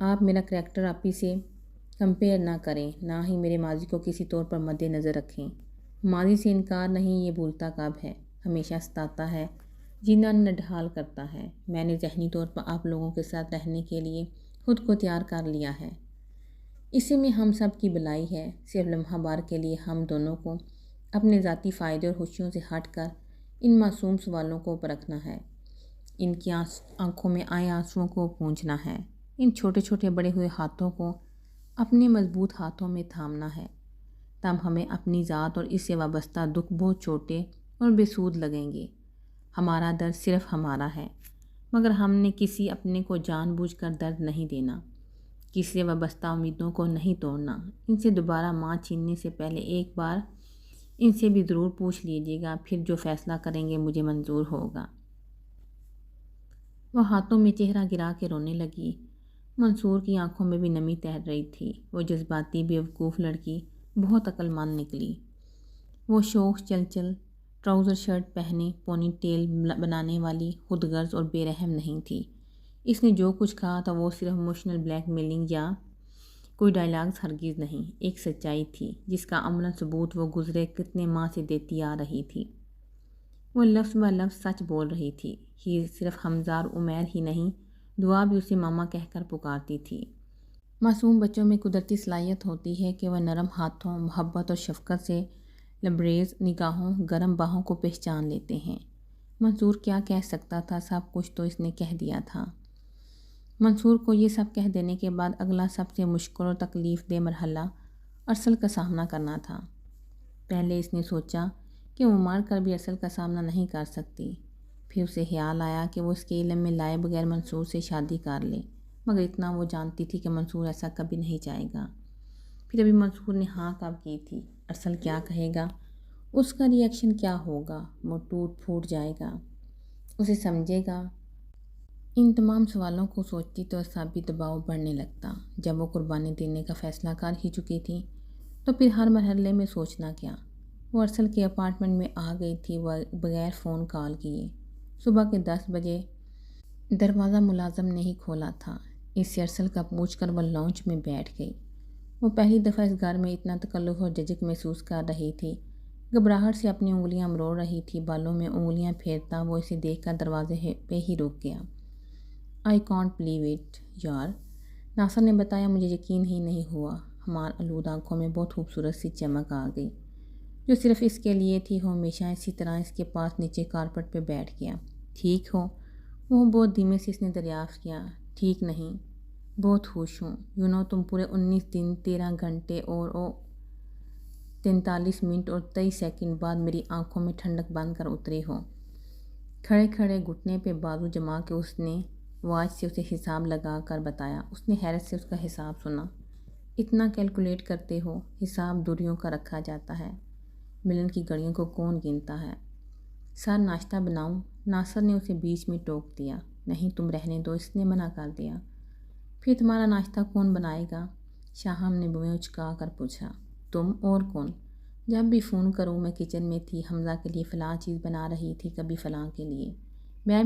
آپ میرا کریکٹر آپ ہی سے کمپیئر نہ کریں، نہ ہی میرے ماضی کو کسی طور پر مد نظر رکھیں۔ ماضی سے انکار نہیں، یہ بھولتا کب ہے، ہمیشہ ستاتا ہے، جینا نڈھال کرتا ہے۔ میں نے ذہنی طور پر آپ لوگوں کے ساتھ رہنے کے لیے خود کو تیار کر لیا ہے۔ اسی میں ہم سب کی بھلائی ہے۔ صرف لمحہ بار کے لیے ہم دونوں کو اپنے ذاتی فائدے اور خوشیوں سے ہٹ کر ان معصوم سوالوں کو پرکھنا ہے، ان کی آنکھوں میں آئے آنسوؤں کو پونچھنا ہے، ان چھوٹے چھوٹے بڑے ہوئے ہاتھوں کو اپنے مضبوط ہاتھوں میں تھامنا ہے۔ تب ہمیں اپنی ذات اور اس سے وابستہ دکھ بہت چھوٹے اور بے سود لگیں گے۔ ہمارا درد صرف ہمارا ہے، مگر ہم نے کسی اپنے کو جان بوجھ کر درد نہیں دینا، کسی سے وابستہ امیدوں کو نہیں توڑنا۔ ان سے دوبارہ ماں چھیننے سے پہلے ایک بار ان سے بھی ضرور پوچھ لیجیے گا، پھر جو فیصلہ کریں گے مجھے منظور ہوگا۔ وہ ہاتھوں میں چہرہ گرا کے رونے لگی۔ منصور کی آنکھوں میں بھی نمی تیر رہی تھی۔ وہ جذباتی بیوقوف لڑکی بہت عقل مند نکلی۔ وہ شوخ چل ٹراؤزر شرٹ پہنے پونی ٹیل بنانے والی خود غرض اور بے رحم نہیں تھی۔ اس نے جو کچھ کہا تھا وہ صرف ایموشنل بلیک میلنگ یا کوئی ڈائلاگز ہرگز نہیں، ایک سچائی تھی جس کا عملاً ثبوت وہ گزرے کتنے ماہ سے دیتی آ رہی تھی۔ وہ لفظ بہ لفظ سچ بول رہی تھی۔ ہی صرف حمزہ اور عمیر ہی نہیں، دعا بھی اسے ماما کہہ کر پکارتی تھی۔ معصوم بچوں میں قدرتی صلاحیت ہوتی ہے کہ وہ نرم ہاتھوں، محبت اور شفقت سے لبریز نگاہوں، گرم باہوں کو پہچان لیتے ہیں۔ منصور کیا کہہ سکتا تھا، سب کچھ تو اس نے کہہ دیا تھا۔ منصور کو یہ سب کہہ دینے کے بعد اگلا سب سے مشکل اور تکلیف دہ مرحلہ ارسل کا سامنا کرنا تھا۔ پہلے اس نے سوچا کہ وہ مار کر بھی ارسل کا سامنا نہیں کر سکتی۔ پھر اسے خیال آیا کہ وہ اس کے علم میں لائے بغیر منصور سے شادی کر لے، مگر اتنا وہ جانتی تھی کہ منصور ایسا کبھی نہیں چاہے گا۔ پھر ابھی منصور نے ہاں کب کی تھی؟ ارسل کیا کہے گا؟ اس کا ری ایکشن کیا ہوگا؟ وہ ٹوٹ پھوٹ جائے گا؟ اسے سمجھے گا؟ ان تمام سوالوں کو سوچتی تو اعصابی دباؤ بڑھنے لگتا۔ جب وہ قربانی دینے کا فیصلہ کر ہی چکی تھی تو پھر ہر مرحلے میں سوچنا کیا؟ وہ ارسل کے اپارٹمنٹ میں آ گئی تھی بغیر فون کال کیے۔ صبح کے 10 بجے دروازہ ملازم نے ہی کھولا تھا۔ اس سے ارسل کا پوچھ کر وہ لاؤنج میں بیٹھ گئی۔ وہ پہلی دفعہ اس گھر میں اتنا تکلف اور جھجک محسوس کر رہی تھی۔ گھبراہٹ سے اپنی انگلیاں مروڑ رہی تھی، بالوں میں انگلیاں پھیرتا وہ اسے دیکھ کر دروازے پہ ہی رک گیا۔ آئی کانٹ بلیو اٹ یار، ناصر نے بتایا، مجھے یقین ہی نہیں ہوا۔ ہمار آلود آنکھوں میں بہت خوبصورت سی چمک آ گئی، جو صرف اس کے لیے تھی۔ وہ ہمیشہ اسی طرح اس کے پاس نیچے کارپٹ پہ بیٹھ گیا۔ ٹھیک ہو؟ وہ بہت دھیمے سے اس نے دریافت کیا۔ ٹھیک نہیں، بہت خوش ہوں۔ تم پورے 19 دن 13 گھنٹے اور 43 منٹ اور 23 سیکنڈ بعد میری آنکھوں میں ٹھنڈک بن کر اترے ہو۔ کھڑے کھڑے گھٹنے پہ بازو جما کے اس نے واچ سے اسے حساب لگا کر بتایا۔ اس نے حیرت سے اس کا حساب سنا۔ اتنا کیلکولیٹ کرتے ہو؟ حساب دوریوں کا رکھا جاتا ہے، ملن کی گھڑیوں کو کون گنتا ہے؟ سر ناشتہ بناؤں؟ ناصر نے اسے بیچ میں ٹوک دیا۔ نہیں، تم رہنے دو، اس نے منع کر دیا۔ پھر تمہارا ناشتہ کون بنائے گا؟ شاہم نے بوئیں اچکا کر پوچھا۔ تم اور کون؟ جب بھی فون کروں میں کچن میں تھی، حمزہ کے لیے فلاں چیز بنا رہی تھی، کبھی فلاں کے لیے۔ میں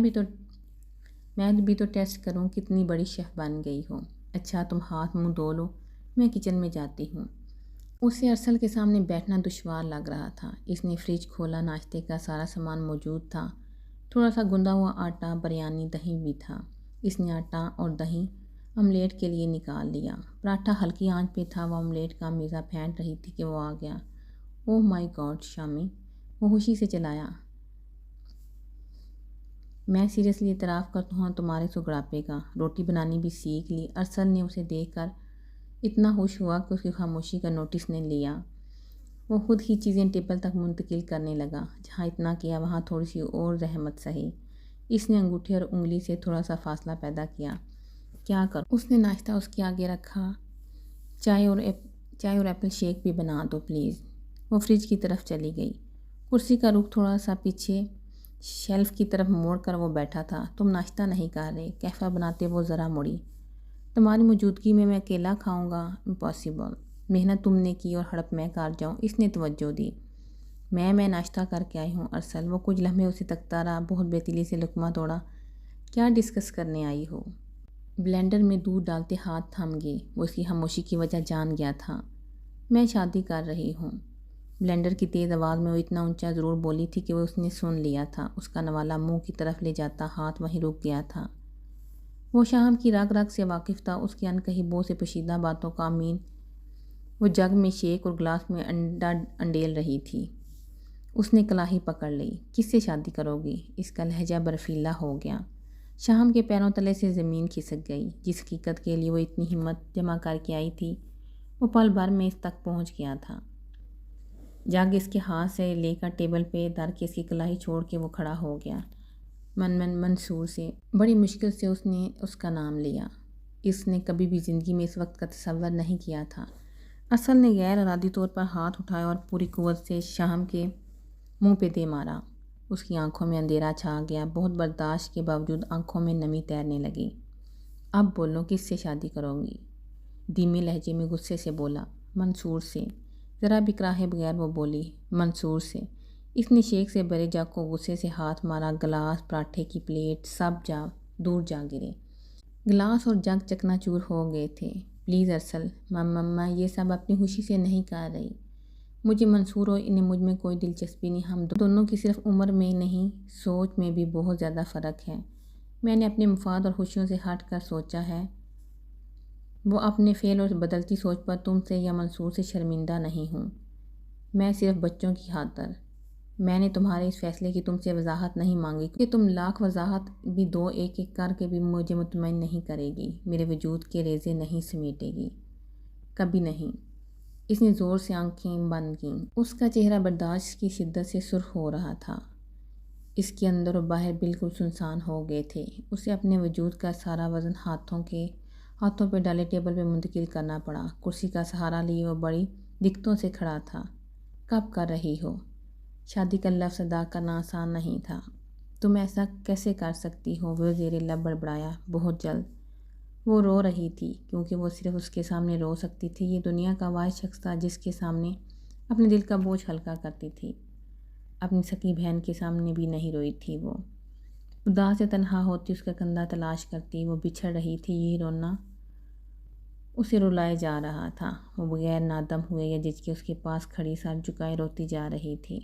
بھی تو ٹیسٹ کروں کتنی بڑی شیف بن گئی ہو۔ اچھا تم ہاتھ منہ دھو لو، میں کچن میں جاتی ہوں۔ اسے ارسل کے سامنے بیٹھنا دشوار لگ رہا تھا۔ اس نے فریج کھولا، ناشتے کا سارا سامان موجود تھا، تھوڑا سا گندا ہوا آٹا، بریانی، دہی بھی تھا۔ اس نے آٹا اور دہی آملیٹ کے لیے نکال لیا۔ پراٹھا ہلکی آنچ پہ تھا، وہ آملیٹ کا میزہ پھینٹ رہی تھی کہ وہ آ گیا۔ اوہ مائی گاڈ شامی، وہ خوشی سے چلایا۔ میں سیریسلی اعتراف کرتا ہوں تمہارے سگڑاپے کا، روٹی بنانی بھی سیکھ لی۔ ارسل نے اسے دیکھ کر اتنا خوش ہوا کہ اس کی خاموشی کا نوٹس نے لیا۔ وہ خود ہی چیزیں ٹیبل تک منتقل کرنے لگا۔ جہاں اتنا کیا وہاں تھوڑی سی اور زحمت سہی۔ اس نے انگوٹھی اور انگلی سے تھوڑا سا فاصلہ پیدا کیا۔ کیا کروں؟ اس نے ناشتہ اس کے آگے رکھا۔ چائے اور ایپل شیک بھی بنا دو پلیز۔ وہ فریج کی طرف چلی گئی۔ کرسی کا رخ تھوڑا سا پیچھے شیلف کی طرف موڑ کر وہ بیٹھا تھا۔ تم ناشتہ نہیں کر رہے؟ کیفہ بناتے وہ ذرا مڑی۔ تمہاری موجودگی میں اکیلا کھاؤں گا؟ امپاسبل۔ محنت تم نے کی اور ہڑپ میں کر جاؤں؟ اس نے توجہ دی۔ میں ناشتہ کر کے آئی ہوں ارسل۔ وہ کچھ لمحے اسے تکتا رہا، بہت بے دلی سے لقمہ توڑا۔ کیا ڈسکس کرنے آئی ہو؟ بلینڈر میں دودھ ڈالتے ہاتھ تھم گئی۔ وہ اس کی خاموشی کی وجہ جان گیا تھا۔ میں شادی کر رہی ہوں۔ بلینڈر کی تیز آواز میں وہ اتنا اونچا ضرور بولی تھی کہ وہ اس نے سن لیا تھا۔ اس کا نوالا منہ کی طرف لے جاتا ہاتھ وہیں رک گیا تھا۔ وہ شام کی رگ رگ سے واقف تھا، اس کی انکہی بو سے پوشیدہ باتوں کا امین۔ وہ جگ میں شیک اور گلاس میں انڈا انڈیل رہی تھی۔ اس نے کلاہی پکڑ لی۔ کس سے شادی کرو گی؟ اس کا لہجہ برفیلا ہو گیا۔ شام کے پیروں تلے سے زمین کھسک گئی۔ جس حقیقت کے لیے وہ اتنی ہمت جمع کر کے آئی تھی وہ پل بھر میں اس تک پہنچ گیا تھا۔ جگ اس کے ہاتھ سے لے کر ٹیبل پہ دھر کے اس کی کلاہی چھوڑ کے وہ کھڑا ہو گیا۔ منصور سے بڑی مشکل سے اس نے اس کا نام لیا۔ اس نے کبھی بھی زندگی میں اس وقت کا تصور نہیں کیا تھا۔ اصل نے غیر ارادی طور پر ہاتھ اٹھایا اور پوری قوت سے شام کے منہ پہ دے مارا۔ اس کی آنکھوں میں اندھیرا چھا گیا۔ بہت برداشت کے باوجود آنکھوں میں نمی تیرنے لگی۔ اب بولو، کس سے شادی کرو گی؟ دھیمے لہجے میں غصے سے بولا۔ منصور سے۔ ذرا بھی کراہے بغیر وہ بولی۔ منصور سے۔ اس نے شیک سے بھرے جگ کو غصے سے ہاتھ مارا۔ گلاس، پراٹھے کی پلیٹ سب دور جا گرے۔ گلاس اور جگ چکنا چور ہو گئے تھے۔ پلیز ارسل، مما یہ سب اپنی خوشی سے نہیں کر رہی۔ مجھے منصور اور انہیں مجھ میں کوئی دلچسپی نہیں۔ ہم دونوں کی صرف عمر میں نہیں سوچ میں بھی بہت زیادہ فرق ہے۔ میں نے اپنے مفاد اور خوشیوں سے ہٹ کر سوچا ہے۔ وہ اپنے فعل اور بدلتی سوچ پر تم سے یا منصور سے شرمندہ نہیں ہوں۔ میں صرف بچوں کی خاطر۔ میں نے تمہارے اس فیصلے کی تم سے وضاحت نہیں مانگی کہ تم لاکھ وضاحت بھی دو ایک ایک کر کے بھی مجھے مطمئن نہیں کرے گی، میرے وجود کے ریزے نہیں سمیٹے گی، کبھی نہیں۔ اس نے زور سے آنکھیں بند کیں۔ اس کا چہرہ برداشت کی شدت سے سرخ ہو رہا تھا۔ اس کے اندر و باہر بالکل سنسان ہو گئے تھے۔ اسے اپنے وجود کا سارا وزن ہاتھوں پہ ڈالے ٹیبل پہ منتقل کرنا پڑا۔ کرسی کا سہارا لیے وہ بڑی دقتوں سے کھڑا تھا۔ کب کر رہی ہو؟ شادی کا لفظ ادا کرنا آسان نہیں تھا۔ تم ایسا کیسے کر سکتی ہو؟ وہ زیر لب بڑبڑایا۔ بہت جلد۔ وہ رو رہی تھی کیونکہ وہ صرف اس کے سامنے رو سکتی تھی۔ یہ دنیا کا واحد شخص تھا جس کے سامنے اپنے دل کا بوجھ ہلکا کرتی تھی۔ اپنی سکی بہن کے سامنے بھی نہیں روئی تھی۔ وہ اداس سے تنہا ہوتی، اس کا کندھا تلاش کرتی۔ وہ بچھڑ رہی تھی۔ یہ رونا اسے رلائے جا رہا تھا۔ وہ بغیر نادم ہوئے یا جھجکے اس کے پاس کھڑی سر جھکائے روتی جا رہی تھی۔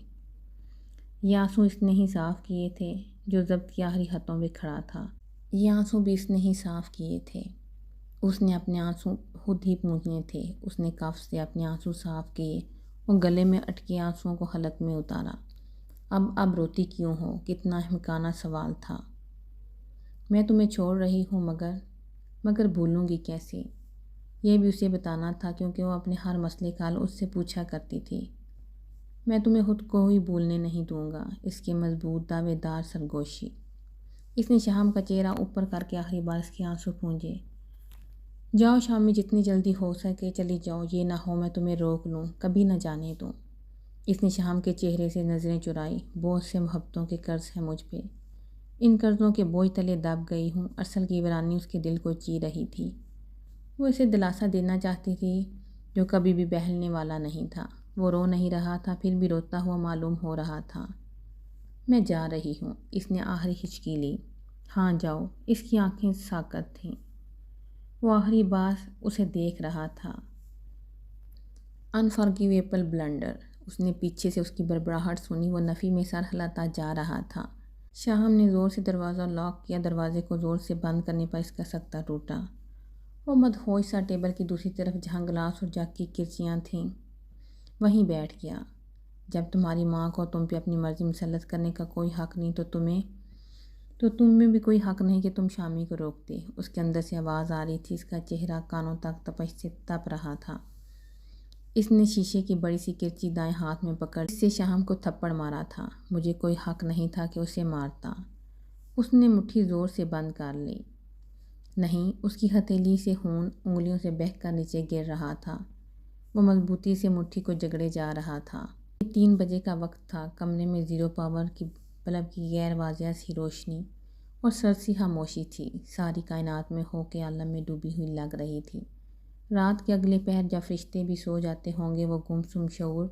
یہ آنسو اس نے ہی صاف کیے تھے جو ضبط کی آخری حدوں پہ کھڑا تھا۔ یہ آنسو بھی اس نے ہی صاف کیے تھے۔ اس نے اپنے آنسو خود ہی پونچھنے تھے۔ اس نے کف سے اپنے آنسو صاف کیے اور گلے میں اٹکے آنسوؤں کو حلق میں اتارا۔ اب روتی کیوں ہو؟ کتنا احمقانہ سوال تھا۔ میں تمہیں چھوڑ رہی ہوں مگر بھولوں گی کیسے؟ یہ بھی اسے بتانا تھا کیونکہ وہ اپنے ہر مسئلے کا حل اس سے پوچھا کرتی تھی۔ میں تمہیں خود کو ہی بھولنے نہیں دوں گا۔ اس کے مضبوط دعوے دار سرگوشی۔ اس نے شام کا چہرہ اوپر کر کے آخری بار اس کے آنسو پونجے۔ جاؤ شام میں جتنی جلدی ہو سکے چلی جاؤ، یہ نہ ہو میں تمہیں روک لوں، کبھی نہ جانے دوں۔ اس نے شام کے چہرے سے نظریں چرائی۔ بہت سے محبتوں کے قرض ہیں مجھ پہ، ان قرضوں کے بوجھ تلے دب گئی ہوں۔ ارسل کی ویرانی اس کے دل کو چیر رہی تھی۔ وہ اسے دلاسا دینا چاہتی تھی جو کبھی بھی بہلنے والا نہیں تھا۔ وہ رو نہیں رہا تھا، پھر بھی روتا ہوا معلوم ہو رہا تھا۔ میں جا رہی ہوں۔ اس نے آخری ہچکی لی۔ ہاں جاؤ۔ اس کی آنکھیں ساکت تھیں۔ وہ آخری بار اسے دیکھ رہا تھا۔ انفارگیویبل بلنڈر۔ اس نے پیچھے سے اس کی بڑبڑاہٹ سنی۔ وہ نفی میں سر ہلاتا جا رہا تھا۔ شام نے زور سے دروازہ لاک کیا۔ دروازے کو زور سے بند کرنے پر اس کا سکتہ ٹوٹا۔ وہ مدہوش سا ٹیبل کی دوسری طرف جہاں گلاس اور جگ کی کرسیاں تھیں وہیں بیٹھ گیا۔ جب تمہاری ماں کو تم پہ اپنی مرضی مسلط کرنے کا کوئی حق نہیں تو تم میں بھی کوئی حق نہیں کہ تم شامی کو روکتے۔ اس کے اندر سے آواز آ رہی تھی۔ اس کا چہرہ کانوں تک تپش سے تپ رہا تھا۔ اس نے شیشے کی بڑی سی کرچی دائیں ہاتھ میں پکڑ اس سے شام کو تھپڑ مارا تھا۔ مجھے کوئی حق نہیں تھا کہ اسے مارتا۔ اس نے مٹھی زور سے بند کر لی۔ نہیں، اس کی ہتھیلی سے خون انگلیوں سے بہہ کر نیچے گر رہا تھا۔ وہ مضبوطی سے مٹھی کو جگڑے جا رہا تھا۔ یہ 3 بجے کا وقت تھا۔ کمرے میں زیرو پاور کی بلب کی غیر واضح سی روشنی اور سرد سی خاموشی تھی۔ ساری کائنات میں ہو کے عالم میں ڈوبی ہوئی لگ رہی تھی۔ رات کے اگلے پہر جب فرشتے بھی سو جاتے ہوں گے، وہ گمسم شعور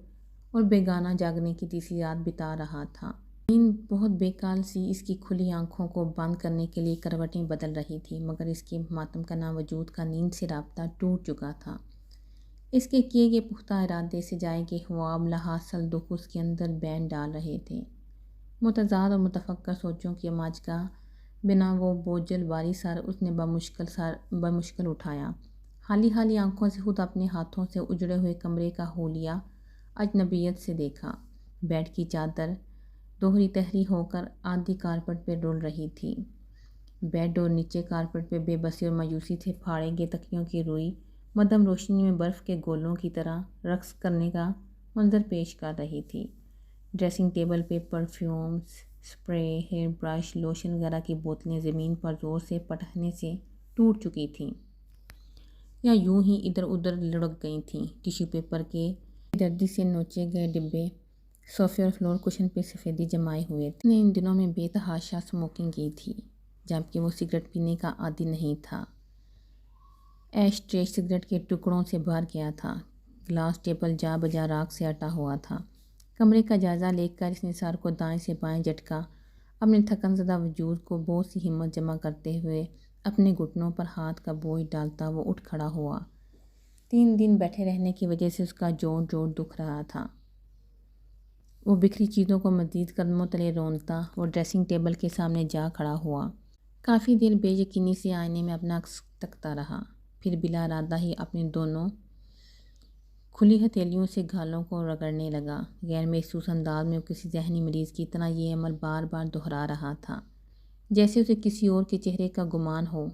اور بیگانہ جاگنے کی تیسری رات بتا رہا تھا۔ نیند بہت بیکال سی اس کی کھلی آنکھوں کو بند کرنے کے لیے کروٹیں بدل رہی تھی، مگر اس کے ماتم کناں وجود کا نیند سے رابطہ ٹوٹ چکا تھا۔ اس کے کیے گئے پختہ ارادے سے جائے کہ خواب لحاصل دکھ اس کے اندر بین ڈال رہے تھے۔ متضاد اور متفکر سوچوں کی ماجگاہ بنا وہ بوجھل باری سر اس نے بمشکل اٹھایا۔ حالی حالی آنکھوں سے خود اپنے ہاتھوں سے اجڑے ہوئے کمرے کا حولیہ اجنبیت سے دیکھا۔ بیڈ کی چادر دوہری تہری ہو کر آدھی کارپٹ پہ ڈول رہی تھی۔ بیڈ اور نیچے کارپٹ پہ بے بسی اور مایوسی سے پھاڑے گئے تکیوں کی روئی مدھم روشنی میں برف کے گولوں کی طرح رقص کرنے کا منظر پیش کر رہی تھی۔ ڈریسنگ ٹیبل پہ perfumes, spray, hair brush, lotion وغیرہ کی بوتلیں زمین پر زور سے پٹکنے سے ٹوٹ چکی تھیں یا یوں ہی ادھر ادھر لڑک گئی تھیں۔ ٹیشو پیپر کے دردی سے نوچے گئے ڈبے صوفے اور فلور کشن پہ سفیدی جمائے ہوئے تھے۔ اس نے ان دنوں میں بے تحاشا اسموکنگ کی تھی، جبکہ وہ سگریٹ پینے کا عادی نہیں تھا۔ ایش ٹرے سگریٹ کے ٹکڑوں سے بھر گیا تھا، گلاس ٹیبل جا بجا راکھ سے اٹا ہوا تھا۔ کمرے کا جائزہ لے کر اس نے سر کو دائیں سے بائیں جھٹکا، اپنے تھکن زدہ وجود کو بہت سی ہمت جمع کرتے ہوئے اپنے گھٹنوں پر ہاتھ کا بوجھ ڈالتا وہ اٹھ کھڑا ہوا۔ 3 دن بیٹھے رہنے کی وجہ سے اس کا جوڑ جوڑ دکھ رہا تھا۔ وہ بکھری چیزوں کو مزید قدموں تلے رونتا وہ ڈریسنگ ٹیبل کے سامنے جا کھڑا ہوا۔ کافی دیر بے یقینی سے آئینے میں اپنا عکس تکتا رہا، پھر بلا ارادہ ہی اپنے دونوں کھلی ہتھیلیوں سے گالوں کو رگڑنے لگا۔ غیر محسوس انداز میں وہ کسی ذہنی مریض کی طرح یہ عمل بار بار دہرا رہا تھا، جیسے اسے کسی اور کے چہرے کا گمان ہو۔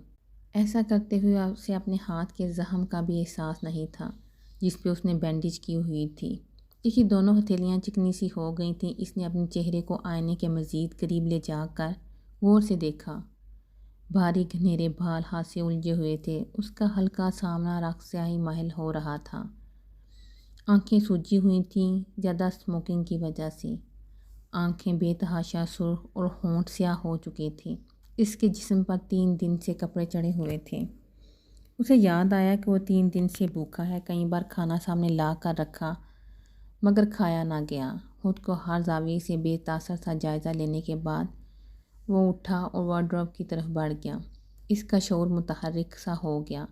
ایسا کرتے ہوئے اسے اپنے ہاتھ کے زخم کا بھی احساس نہیں تھا جس پہ اس نے بینڈیج کی ہوئی تھی۔ اس کی دونوں ہتھیلیاں چکنی سی ہو گئی تھیں۔ اس نے اپنے چہرے کو آئینے کے مزید قریب لے جا کر غور سے دیکھا۔ بھاری گھنیرے بال ہاتھ سے الجھے ہوئے تھے، اس کا ہلکا سامنا رخ سیاہی مائل ہو رہا تھا۔ آنکھیں سوجی ہوئی تھیں زیادہ اسموکنگ کی وجہ سے، آنکھیں بے تحاشا سرخ اور ہونٹ سیاہ ہو چکے تھے۔ اس کے جسم پر 3 دن سے کپڑے چڑھے ہوئے تھے۔ اسے یاد آیا کہ وہ 3 دن سے بھوکا ہے۔ کئی بار کھانا سامنے لا کر رکھا مگر کھایا نہ گیا۔ خود کو ہر زاویے سے بے تاثر سا جائزہ لینے کے بعد وہ اٹھا اور وارڈروب کی طرف بڑھ گیا۔ اس کا شعور متحرک سا ہو گیا۔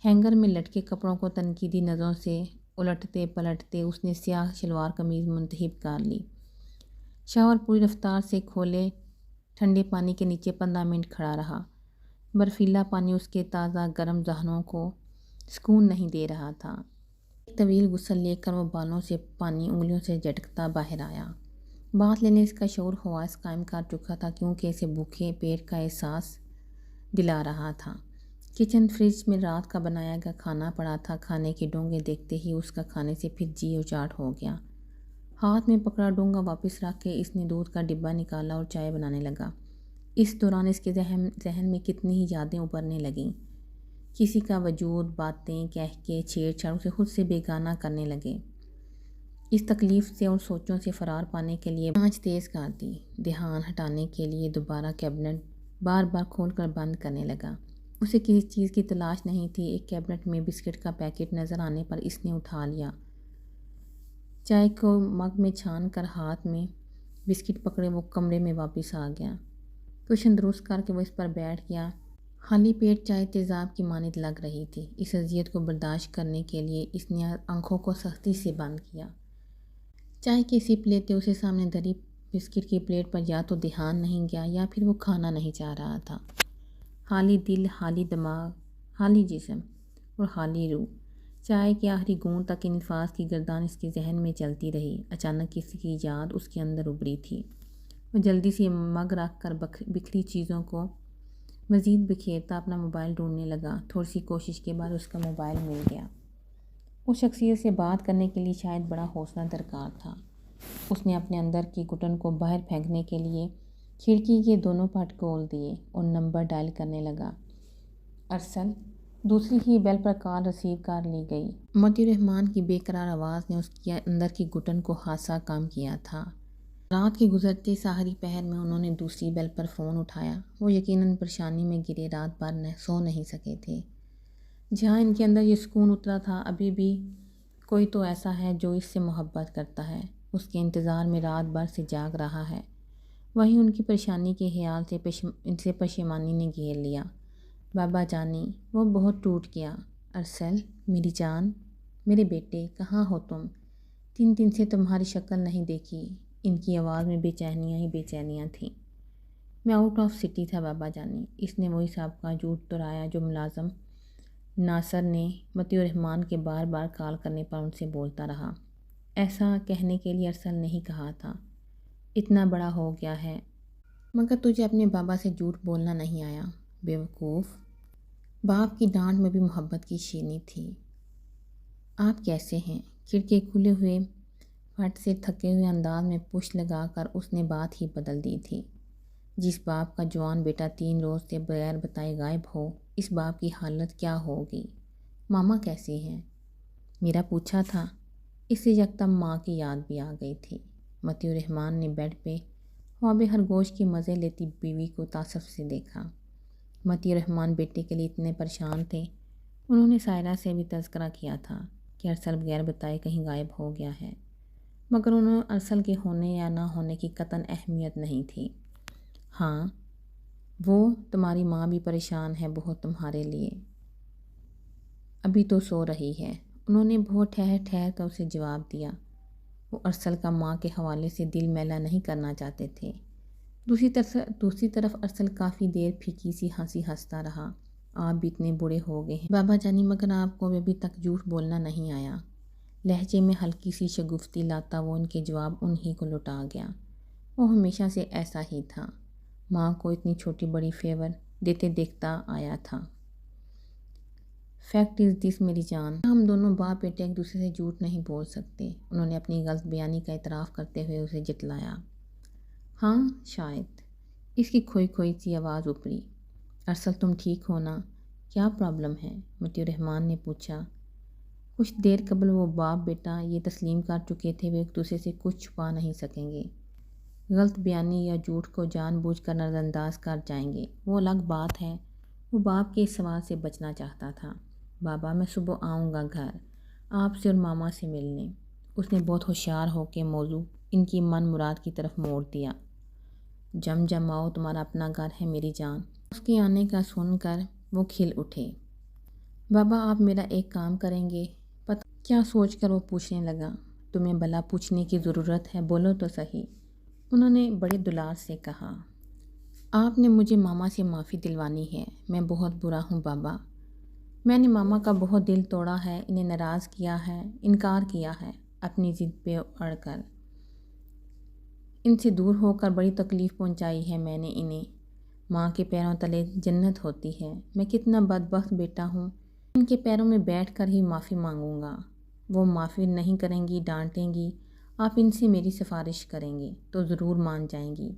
ہینگر میں لٹکے کپڑوں کو تنقیدی نظروں سے الٹتے پلٹتے اس نے سیاہ شلوار قمیض منتخب کر لی۔ شاور پوری رفتار سے کھولے ٹھنڈے پانی کے نیچے 15 منٹ کھڑا رہا۔ برفیلا پانی اس کے تازہ گرم ذہنوں کو سکون نہیں دے رہا تھا۔ ایک طویل غسل لے کر وہ بالوں سے پانی انگلیوں سے جھٹکتا باہر آیا۔ بانس لینے اس کا شعور حواس قائم کر چکا تھا کیونکہ اسے بھوکے پیٹ کا احساس دلا رہا تھا۔ کچن فریج میں رات کا بنایا گیا کھانا پڑا تھا۔ کھانے کے ڈونگے دیکھتے ہی اس کا کھانے سے پھر جی اچاٹ ہو گیا۔ ہاتھ میں پکڑا ڈونگا واپس رکھ کے اس نے دودھ کا ڈبہ نکالا اور چائے بنانے لگا۔ اس دوران اس کے ذہن میں کتنی ہی یادیں ابھرنے لگیں۔ کسی کا وجود، باتیں، کہہ کے چھیڑ چھاڑ اسے خود سے بیگانہ کرنے لگے۔ اس تکلیف سے اور سوچوں سے فرار پانے کے لیے آنچ تیز کر دی۔ دھیان ہٹانے کے لیے دوبارہ کیبنٹ بار بار کھول کر بند کرنے لگا۔ اسے کسی چیز کی تلاش نہیں تھی۔ ایک کیبنٹ میں بسکٹ کا پیکٹ نظر آنے پر اس نے اٹھا لیا۔ چائے کو مگ میں چھان کر ہاتھ میں بسکٹ پکڑے وہ کمرے میں واپس آ گیا۔ کشن درست کر کے وہ اس پر بیٹھ گیا۔ خالی پیٹ چائے تیزاب کی مانند لگ رہی تھی۔ اس اذیت کو برداشت کرنے کے لیے اس نے آنکھوں کو سختی سے بند کیا۔ چائے کی سپ لیتے اسے سامنے دھری بسکٹ کی پلیٹ پر یا تو دھیان نہیں گیا یا پھر وہ کھانا نہیں چاہ رہا تھا۔ خالی دل، خالی دماغ، خالی جسم اور خالی روح۔ چائے کے آخری گھونٹ تک ان الفاظ کی گردان اس کے ذہن میں چلتی رہی۔ اچانک کسی کی یاد اس کے اندر ابھری تھی۔ وہ جلدی سے مگ رکھ کر بکھری چیزوں کو مزید بکھیرتا اپنا موبائل ڈھونڈنے لگا۔ تھوڑی سی کوشش کے بعد اس کا موبائل مل گیا۔ اس شخصیت سے بات کرنے کے لیے شاید بڑا حوصلہ درکار تھا۔ اس نے اپنے اندر کی گھٹن کو باہر پھینکنے کے لیے کھڑکی کے دونوں پٹ کھول دیے اور نمبر ڈائل کرنے لگا۔ ارسل۔ دوسری ہی بیل پر کال ریسیو کر لی گئی۔ متی الرحمن کی بے قرار آواز نے اس کے اندر کی گھٹن کو خاصا کم کیا تھا۔ رات کے گزرتے سحری پہر میں انہوں نے دوسری بیل پر فون اٹھایا۔ وہ یقیناً پریشانی میں گرے رات بھر سو نہیں سکے تھے۔ جہاں ان کے اندر یہ سکون اترا تھا، ابھی بھی کوئی تو ایسا ہے جو اس سے محبت کرتا ہے، اس کے انتظار میں رات بھر سے جاگ رہا ہے۔ وہیں ان کی پریشانی کے خیال سے پشیمانی نے گھیر لیا۔ بابا جانی، وہ بہت ٹوٹ گیا۔ ارسل، میری جان، میرے بیٹے، کہاں ہو تم؟ 3 دن سے تمہاری شکل نہیں دیکھی۔ ان کی آواز میں بے چینیاں ہی بے چینیاں تھیں۔ میں آؤٹ آف سٹی تھا بابا جانی۔ اس نے وہی سابقہ جھوٹ دہرایا جو ملازم ناصر نے مطیع الرحمن کے بار بار کال کرنے پر ان سے بولتا رہا۔ ایسا کہنے کے لیے ارسل نہیں کہا تھا۔ اتنا بڑا ہو گیا ہے مگر تجھے اپنے بابا سے جھوٹ بولنا نہیں آیا، بیوقوف۔ باپ کی ڈانٹ میں بھی محبت کی شیرینی تھی۔ آپ کیسے ہیں؟ کھڑکی کھلے ہوئے پھٹ سے تھکے ہوئے انداز میں پشت لگا کر اس نے بات ہی بدل دی تھی۔ جس باپ کا جوان بیٹا 3 روز سے بغیر بتائے غائب ہو، اس باپ کی حالت کیا ہوگی؟ ماما کیسی ہیں؟ میرا پوچھا تھا۔ اس سے یکدم ماں کی یاد بھی آ گئی تھی۔ مطیع الرحمن نے بیڈ پہ خواب خرگوش کی مزے لیتی بیوی کو تعصب سے دیکھا۔ مطیع الرحمن بیٹے کے لیے اتنے پریشان تھے۔ انہوں نے سائرہ سے بھی تذکرہ کیا تھا کہ ارسل بغیر بتائے کہیں غائب ہو گیا ہے، مگر انہوں ارسل کے ہونے یا نہ ہونے کی قطعاً اہمیت نہیں تھی۔ ہاں، وہ تمہاری ماں بھی پریشان ہے بہت تمہارے لیے۔ ابھی تو سو رہی ہے، انہوں نے بہت ٹھہر ٹھہر کر اسے جواب دیا۔ وہ ارسل کا ماں کے حوالے سے دل میلا نہیں کرنا چاہتے تھے۔ دوسری طرف ارسل کافی دیر پھیکی سی ہنسی ہنستا رہا۔ آپ بھی اتنے بوڑھے ہو گئے ہیں بابا جانی، مگر آپ کو ابھی تک جھوٹ بولنا نہیں آیا۔ لہجے میں ہلکی سی شگفتی لاتا وہ ان کے جواب انہی کو لوٹا گیا۔ وہ ہمیشہ سے ایسا ہی تھا، ماں کو اتنی چھوٹی بڑی فیور دیتے دیکھتا آیا تھا۔ فیکٹ از دس میری جان، ہم دونوں باپ بیٹے ایک دوسرے سے جھوٹ نہیں بول سکتے۔ انہوں نے اپنی غلط بیانی کا اعتراف کرتے ہوئے اسے جتلایا۔ ہاں شاید، اس کی کھوئی کھوئی سی آواز ابھری۔ ارسل تم ٹھیک ہو نا؟ کیا پرابلم ہے؟ مطیع الرحمن نے پوچھا۔ کچھ دیر قبل وہ باپ بیٹا یہ تسلیم کر چکے تھے وہ ایک دوسرے سے کچھ چھپا نہیں سکیں گے۔ غلط بیانی یا جھوٹ کو جان بوجھ کر نظر انداز کر جائیں گے، وہ الگ بات ہے۔ وہ باپ کے اس سوال سے بچنا چاہتا تھا۔ بابا، میں صبح آؤں گا گھر آپ سے اور ماما سے ملنے۔ اس نے بہت ہوشیار ہو کے موضوع ان کی من مراد کی طرف موڑ دیا۔ جم آؤ، تمہارا اپنا گھر ہے میری جان۔ اس کے آنے کا سن کر وہ کھل اٹھے۔ بابا، آپ میرا ایک کام کریں گے؟ پتہ کیا سوچ کر وہ پوچھنے لگا۔ تمہیں بھلا پوچھنے کی ضرورت ہے، بولو تو صحیح، انہوں نے بڑے دلال سے کہا۔ آپ نے مجھے ماما سے معافی دلوانی ہے۔ میں بہت برا ہوں بابا، میں نے ماما کا بہت دل توڑا ہے، انہیں ناراض کیا ہے، انکار کیا ہے، اپنی ضد پہ اڑ کر ان سے دور ہو کر بڑی تکلیف پہنچائی ہے میں نے انہیں۔ ماں کے پیروں تلے جنت ہوتی ہے، میں کتنا بدبخت بیٹا ہوں، ان کے پیروں میں بیٹھ کر ہی معافی مانگوں گا۔ وہ معافی نہیں کریں گی، ڈانٹیں گی، آپ ان سے میری سفارش کریں گے تو ضرور مان جائیں گی۔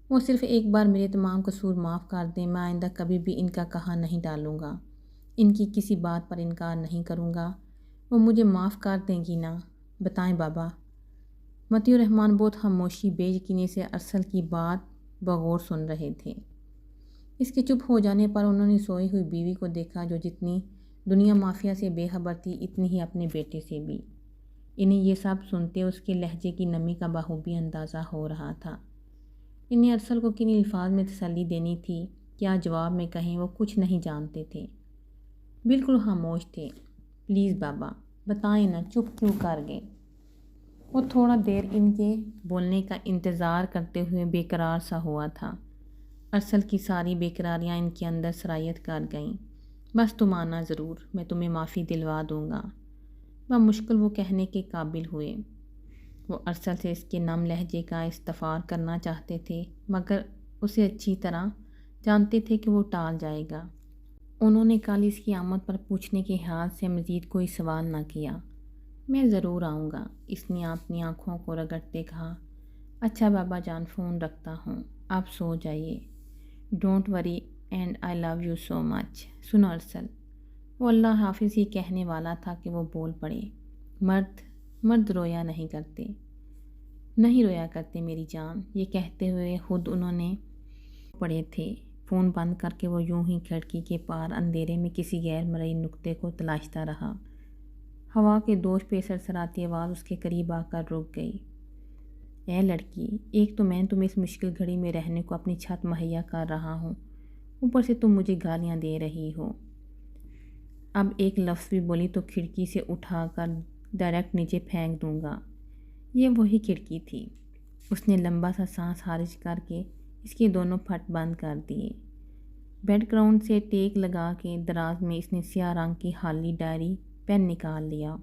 وہ صرف ایک بار میرے تمام قصور معاف کر دیں، میں آئندہ کبھی بھی ان کا کہا نہیں ڈالوں گا، ان کی کسی بات پر انکار نہیں کروں گا۔ وہ مجھے معاف کر دیں گی نا؟ بتائیں بابا۔ مطیع الرحمن بہت خاموشی بے یقینی سے ارسل کی بات بغور سن رہے تھے۔ اس کے چپ ہو جانے پر انہوں نے سوئی ہوئی بیوی کو دیکھا جو جتنی دنیا مافیا سے بے خبر تھی اتنی ہی اپنے بیٹے سے بھی۔ انہیں یہ سب سنتے اس کے لہجے کی نمی کا بخوبی اندازہ ہو رہا تھا۔ انہیں ارسل کو کن الفاظ میں تسلی دینی تھی، کیا جواب میں کہیں، وہ کچھ نہیں جانتے تھے، بالکل خاموش تھے۔ پلیز بابا بتائیں نا، چپ کیوں کر گئے؟ وہ تھوڑا دیر ان کے بولنے کا انتظار کرتے ہوئے بے قرار سا ہوا تھا۔ ارسل کی ساری بے قراریاں ان کے اندر سرایت کر گئیں۔ بس تم آنا ضرور، میں تمہیں معافی دلوا دوں گا۔ بمشکل وہ کہنے کے قابل ہوئے۔ وہ ارسل سے اس کے نم لہجے کا استفار کرنا چاہتے تھے، مگر اسے اچھی طرح جانتے تھے کہ وہ ٹال جائے گا۔ انہوں نے کل اس کی آمد پر پوچھنے کے خیال سے مزید کوئی سوال نہ کیا۔ میں ضرور آؤں گا، اس نے اپنی آنکھوں کو رگڑتے کہا۔ اچھا بابا جان، فون رکھتا ہوں، آپ سو جائیے۔ Don't worry and I love you so مچ۔ سنو ارسل، وہ اللہ حافظ ہی کہنے والا تھا کہ وہ بول پڑے۔ مرد رویا نہیں کرتے، نہیں رویا کرتے میری جان۔ یہ کہتے ہوئے خود انہوں نے پڑے تھے۔ فون بند کر کے وہ یوں ہی کھڑکی کے پار اندھیرے میں کسی غیر مرئی نقطے کو تلاشتا رہا۔ ہوا کے دوش پہ سرسراتی آواز اس کے قریب آ کر رک گئی۔ اے لڑکی، ایک تو میں تمہیں اس مشکل گھڑی میں رہنے کو اپنی چھت مہیا کر رہا ہوں، اوپر سے تم مجھے گالیاں دے رہی ہو۔ اب ایک لفظ بھی بولی تو کھڑکی سے اٹھا کر ڈائریکٹ نیچے پھینک دوں گا۔ یہ وہی کھڑکی تھی۔ اس نے لمبا سا سانس خارج کر کے اس کے دونوں پھٹ بند کر دیے۔ بیڈ گراؤنڈ سے ٹیک لگا کے دراز میں اس نے سیاہ رنگ کی خالی ڈائری پین نکال لیا۔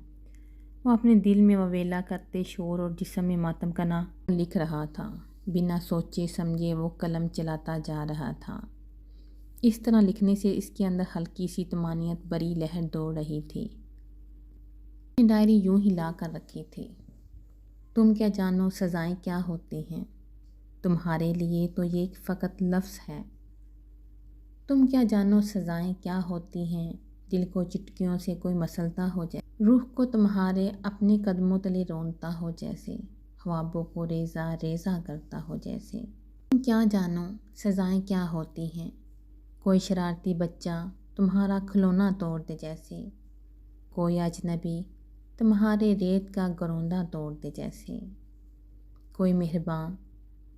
وہ اپنے دل میں وویلا کرتے شور اور جسم میں ماتم کا نام لکھ رہا تھا۔ بنا سوچے سمجھے وہ قلم چلاتا جا رہا تھا۔ اس طرح لکھنے سے اس کے اندر ہلکی سی طمانینت بری لہر دوڑ رہی تھی۔ اس نے ڈائری یوں ہی لا کر رکھی تھی۔ تم کیا جانو سزائیں کیا ہوتی ہیں؟ تمہارے لیے تو یہ ایک فقط لفظ ہے۔ تم کیا جانو سزائیں کیا ہوتی ہیں؟ دل کو چٹکیوں سے کوئی مسلتا ہو جائے، روح کو تمہارے اپنے قدموں تلے رونتا ہو جیسے، خوابوں کو ریزہ ریزہ کرتا ہو جیسے۔ تم کیا جانو سزائیں کیا ہوتی ہیں؟ کوئی شرارتی بچہ تمہارا کھلونا توڑ دے جیسے، کوئی اجنبی تمہارے ریت کا گروندہ توڑ دے جیسے، کوئی مہرباں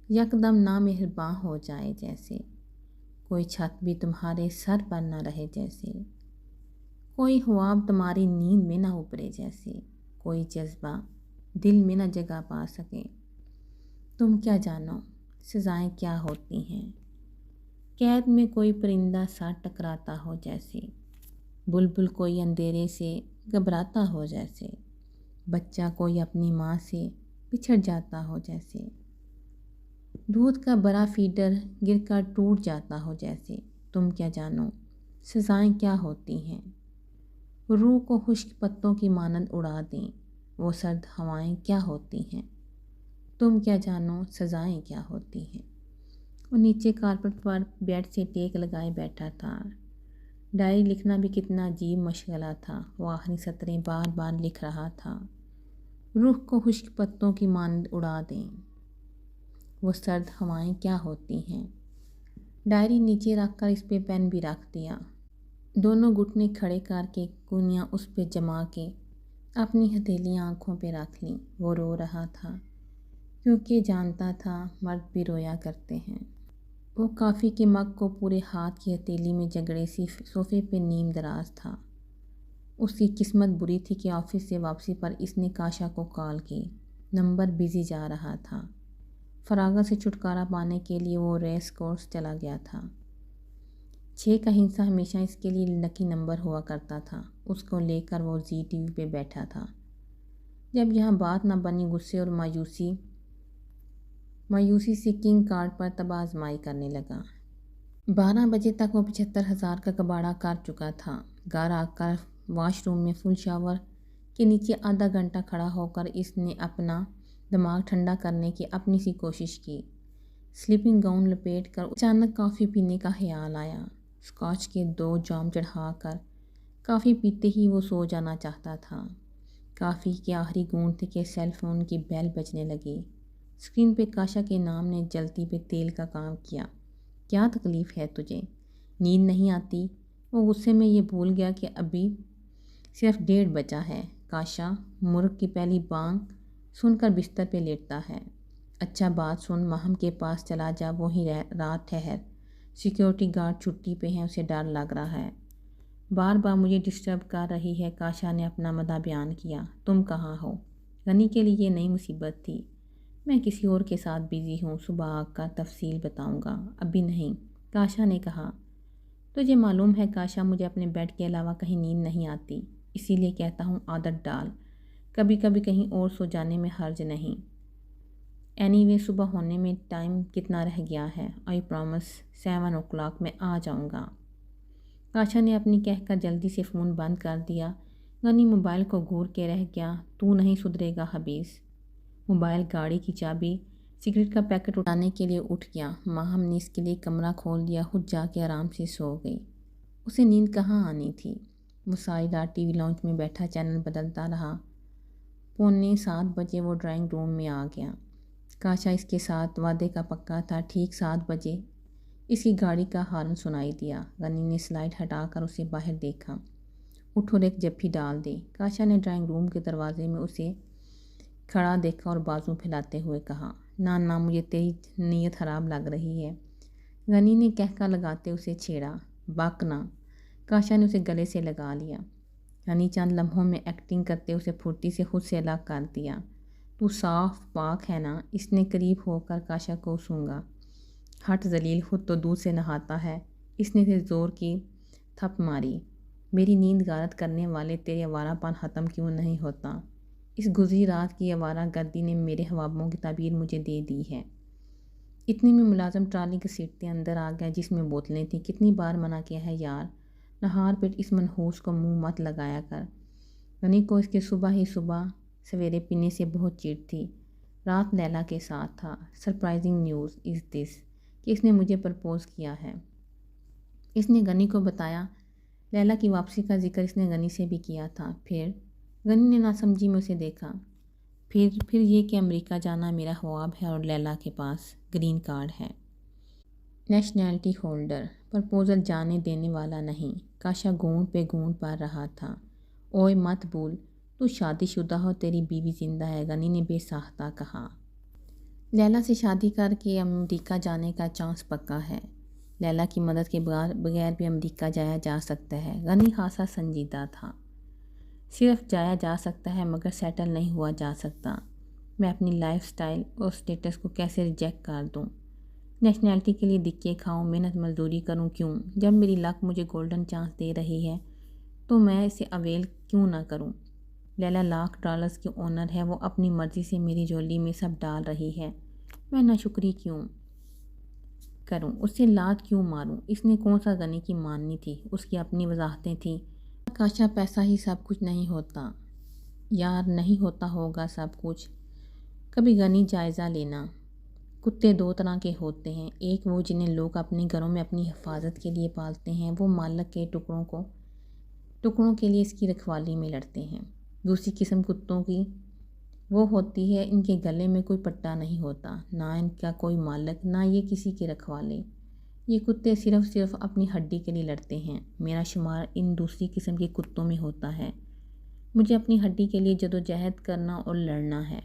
یکدم نامہرباں ہو جائے جیسے، کوئی چھت بھی تمہارے سر پر نہ رہے جیسے، کوئی خواب تمہاری نیند میں نہ ابھرے جیسے، کوئی جذبہ دل میں نہ جگہ پا سکے۔ تم کیا جانو سزائیں کیا ہوتی ہیں؟ قید میں کوئی پرندہ سا ٹکراتا ہو جیسے، بلبل کوئی اندھیرے سے گھبراتا ہو جیسے، بچہ کوئی اپنی ماں سے بچھڑ جاتا ہو جیسے، دودھ کا بڑا فیڈر گر کر ٹوٹ جاتا ہو جیسے۔ تم کیا جانو سزائیں کیا ہوتی ہیں؟ روح کو خشک پتوں کی مانند اڑا دیں وہ سرد ہوائیں کیا ہوتی ہیں؟ تم کیا جانو سزائیں کیا ہوتی ہیں؟ وہ نیچے کارپٹ پر بیڈ سے ٹیک لگائے بیٹھا تھا۔ ڈائری لکھنا بھی کتنا عجیب مشغلہ تھا۔ وہ آخری سطریں بار بار لکھ رہا تھا۔ روح کو خشک پتوں کی مانند اڑا دیں وہ سرد ہوائیں کیا ہوتی ہیں؟ ڈائری نیچے رکھ کر اس پہ پین بھی رکھ دیا۔ دونوں گھٹنے کھڑے کر کے کونیاں اس پہ جما کے اپنی ہتھیلیاں آنکھوں پہ رکھ لیں۔ وہ رو رہا تھا کیونکہ جانتا تھا مرد بھی رویا کرتے ہیں۔ وہ کافی کے مگ کو پورے ہاتھ کی ہتھیلی میں جگڑے سی صوفے پہ نیم دراز تھا۔ اس کی قسمت بری تھی کہ آفس سے واپسی پر اس نے کاشا کو کال کی۔ نمبر بزی جا رہا تھا۔ فراغت سے چھٹکارا پانے کے لیے وہ ریس کورس چلا گیا تھا۔ 6 کا ہندسہ ہمیشہ اس کے لیے لکی نمبر ہوا کرتا تھا۔ اس کو لے کر وہ زی ٹی وی پہ بیٹھا تھا۔ جب یہاں بات نہ بنی غصے اور مایوسی سے کنگ کارڈ پر تب آزمائی کرنے لگا۔ 12 بجے تک وہ 75,000 کا کباڑہ کر چکا تھا۔ گھر آ کر واش روم میں فل شاور کے نیچے آدھا گھنٹہ کھڑا ہو کر اس نے اپنا دماغ ٹھنڈا کرنے کی اپنی سی کوشش کی۔ سلیپنگ گاؤن لپیٹ کر اچانک کافی پینے کا خیال آیا۔ اسکاچ کے 2 جام چڑھا کر کافی پیتے ہی وہ سو جانا چاہتا تھا۔ کافی کے آخری گھونٹ تھے کہ سیل فون کی بیل بجنے لگی۔ اسکرین پہ کاشا کے نام نے جلتی پہ تیل کا کام کیا۔ کیا تکلیف ہے تجھے؟ نیند نہیں آتی؟ وہ غصے میں یہ بھول گیا کہ ابھی صرف 1:30 بجا ہے۔ کاشا مرغ کی پہلی بانگ سن کر بستر پہ لیٹتا ہے۔ اچھا بات سن، ماہم کے پاس چلا جا، وہیں رات ٹھہر۔ سیکیورٹی گارڈ چھٹی پہ ہیں، اسے ڈر لگ رہا ہے۔ بار بار مجھے ڈسٹرب کر رہی ہے۔ کاشا نے اپنا مدعا بیان کیا۔ تم کہاں ہو؟ غنی کے لیے یہ نئی مصیبت تھی۔ میں کسی اور کے ساتھ بزی ہوں، صبح آ کر تفصیل بتاؤں گا، ابھی نہیں، کاشا نے کہا۔ تجھے معلوم ہے کاشا، مجھے اپنے بیڈ کے علاوہ کہیں نیند نہیں آتی، اسی لیے کہتا ہوں عادت ڈال، کبھی کبھی کہیں اور سو جانے میں حرج نہیں۔ اینی وے صبح ہونے میں ٹائم کتنا رہ گیا ہے؟ آئی پرامس 7 o'clock میں آ جاؤں گا۔ کاشا نے اپنی کہہ کر جلدی سے فون بند کر دیا۔ غنی موبائل کو گھور کے رہ گیا۔ تو نہیں سدھرے گا حبیز۔ موبائل، گاڑی کی چابی، سگریٹ کا پیکٹ اٹھانے کے لیے اٹھ گیا۔ ماہم نے اس کے لیے کمرہ کھول دیا، خود جا کے آرام سے سو گئی۔ اسے نیند کہاں آنی تھی؟ وہ ساری رات ٹی وی لاؤنج میں بیٹھا چینل بدلتا رہا۔ 6:45 بجے وہ ڈرائنگ روم میں آ گیا۔ کاشا اس کے ساتھ وعدے کا پکا تھا۔ ٹھیک 7 بجے اس کی گاڑی کا ہارن سنائی دیا۔ غنی نے سلائڈ ہٹا کر اسے باہر دیکھا۔ اٹھ اور ایک جپھی ڈال دی۔ کاشا نے ڈرائنگ روم کے دروازے میں اسے کھڑا دیکھا اور بازو پھیلاتے ہوئے کہا، نہ مجھے تیری نیت خراب لگ رہی ہے۔ غنی نے کہکا لگاتے اسے چھیڑا، باکنا۔ کاشا نے اسے گلے سے لگا لیا۔ غنی چند لمحوں میں ایکٹنگ کرتے اسے پھرتی سے خود سے الگ کر دیا۔ تو صاف پاک ہے نا؟ اس نے قریب ہو کر کاشا کو سونگا۔ ہٹ ذلیل، خود تو دودھ سے نہاتا ہے۔ اس نے پھر زور کی تھپ ماری۔ میری نیند غارت کرنے والے تیرے آوارہ پن ختم کیوں نہیں ہوتا؟ اس گزری رات کی آوارہ گردی نے میرے خوابوں کی تعبیر مجھے دے دی ہے۔ اتنے میں ملازم ٹرالی گھسیٹتے اندر آ گیا جس میں بوتلیں تھیں۔ کتنی بار منع کیا ہے یار، نہار پیٹ اس منحوس کو منہ مت لگایا کر۔ غنی کو اس کے صبح سویرے پینے سے بہت چڑ تھی۔ رات لیلا کے ساتھ تھا۔ سرپرائزنگ نیوز از دس کہ اس نے مجھے پرپوز کیا ہے۔ اس نے غنی کو بتایا۔ لیلا کی واپسی کا ذکر اس نے غنی سے بھی کیا تھا۔ پھر غنی نے ناسمجھی میں اسے دیکھا۔ پھر یہ کہ امریکہ جانا میرا خواب ہے اور لیلا کے پاس گرین کارڈ ہے، نیشنلٹی ہولڈر۔ پرپوزل جانے دینے والا نہیں۔ کاشا گونڈ پہ گونڈ پار رہا تھا۔ اوئے مت بھول، تو شادی شدہ ہو، تیری بیوی زندہ ہے، غنی نے بے ساختہ کہا۔ لیلا سے شادی کر کے امریکہ جانے کا چانس پکا ہے۔ لیلا کی مدد کے بغیر بھی امریکہ جایا جا سکتا ہے۔ غنی خاصا سنجیدہ تھا۔ صرف جایا جا سکتا ہے مگر سیٹل نہیں ہوا جا سکتا۔ میں اپنی لائف سٹائل اور سٹیٹس کو کیسے ریجیکٹ کر دوں؟ نیشنلٹی کے لیے دکے کھاؤں، محنت مزدوری کروں کیوں؟ جب میری لک مجھے گولڈن چانس دے رہی ہے تو میں اسے اویل کیوں نہ کروں؟ لیلا $1,00,000 کی اونر ہے، وہ اپنی مرضی سے میری جولی میں سب ڈال رہی ہے، میں ناشکری کیوں کروں؟ اس سے لات کیوں ماروں؟ اس نے کون سا غنی کی ماننی تھی؟ اس کی اپنی وضاحتیں تھیں۔ کاشا پیسہ ہی سب کچھ نہیں ہوتا یار، نہیں ہوتا ہوگا سب کچھ۔ کبھی غنی جائزہ لینا۔ کتے دو طرح کے ہوتے ہیں، ایک وہ جنہیں لوگ اپنے گھروں میں اپنی حفاظت کے لیے پالتے ہیں، وہ مالک کے ٹکڑوں کے لیے اس کی رکھوالی میں لڑتے ہیں۔ دوسری قسم کتوں کی وہ ہوتی ہے ان کے گلے میں کوئی پٹا نہیں ہوتا، نہ ان کا کوئی مالک، نہ یہ کسی کے رکھوالے۔ یہ کتے صرف اپنی ہڈی کے لیے لڑتے ہیں۔ میرا شمار ان دوسری قسم کے کتوں میں ہوتا ہے۔ مجھے اپنی ہڈی کے لیے جدوجہد کرنا اور لڑنا ہے۔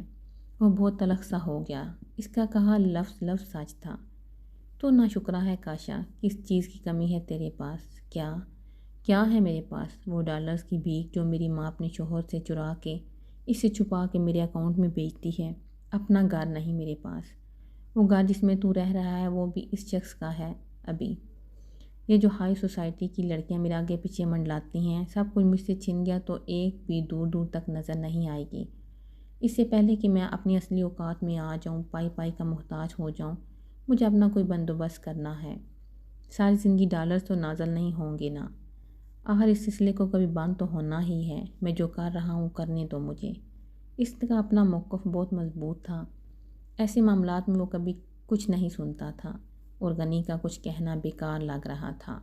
وہ بہت تلخ سا ہو گیا۔ اس کا کہا لفظ سچ تھا۔ تو ناشکرا ہے کاشا، کس چیز کی کمی ہے تیرے پاس؟ کیا ہے میرے پاس؟ وہ $1,00,000 کی بھیک جو میری ماں اپنے شوہر سے چرا کے، اس سے چھپا کے میرے اکاؤنٹ میں بیچتی ہے۔ اپنا گھر نہیں میرے پاس۔ وہ گھر جس میں تو رہ رہا ہے وہ بھی اس شخص کا ہے ابھی۔ یہ جو ہائی سوسائٹی کی لڑکیاں میرے آگے پیچھے منڈلاتی ہیں، سب کچھ مجھ سے چھن گیا تو ایک بھی دور تک نظر نہیں آئے گی۔ اس سے پہلے کہ میں اپنی اصلی اوقات میں آ جاؤں، پائی کا محتاج ہو جاؤں، مجھے اپنا کوئی بندوبست کرنا ہے۔ ساری زندگی $1,00,000 تو نازل نہیں ہوں گے نا؟ آخر اس سلسلے کو کبھی بند تو ہونا ہی ہے۔ میں جو کر رہا ہوں کرنے دو مجھے۔ اس کا اپنا موقف بہت مضبوط تھا۔ ایسے معاملات میں وہ کبھی کچھ نہیں سنتا تھا اور غنی کا کچھ کہنا بیکار لگ رہا تھا۔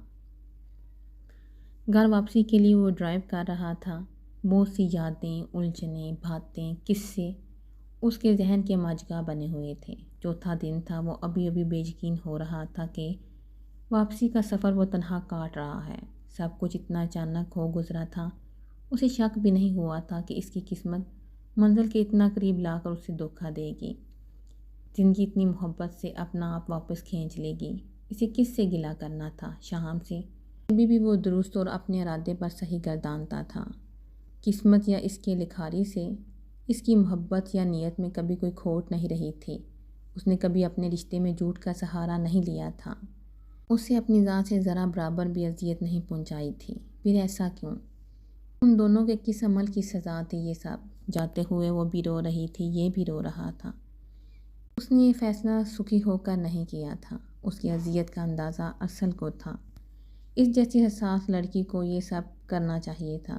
گھر واپسی کے لیے وہ ڈرائیو کر رہا تھا۔ بہت سی یادیں، الجھنیں، باتیں، قصے اس کے ذہن کے ماجگاہ بنے ہوئے تھے۔ چوتھا دن تھا۔ وہ ابھی بے یقین ہو رہا تھا کہ واپسی کا سفر وہ تنہا کاٹ رہا ہے۔ سب کچھ اتنا اچانک ہو گزرا تھا، اسے شک بھی نہیں ہوا تھا کہ اس کی قسمت منزل کے اتنا قریب لا کر اسے دھوکہ دے گی۔ زندگی اتنی محبت سے اپنا آپ واپس کھینچ لے گی۔ اسے کس سے گلہ کرنا تھا؟ شام سے ابھی بھی وہ درست اور اپنے ارادے پر صحیح گردانتا تھا۔ قسمت یا اس کے لکھاری سے اس کی محبت یا نیت میں کبھی کوئی کھوٹ نہیں رہی تھی۔ اس نے کبھی اپنے رشتے میں جھوٹ کا سہارا نہیں لیا تھا۔ اسے اپنی ذات سے ذرا برابر بھی اذیت نہیں پہنچائی تھی۔ پھر ایسا کیوں؟ ان دونوں کے کس عمل کی سزا تھی یہ سب؟ جاتے ہوئے وہ بھی رو رہی تھی، یہ بھی رو رہا تھا۔ اس نے یہ فیصلہ سخی ہو کر نہیں کیا تھا۔ اس کی اذیت کا اندازہ ارسل کو تھا۔ اس جیسی حساس لڑکی کو یہ سب کرنا چاہیے تھا۔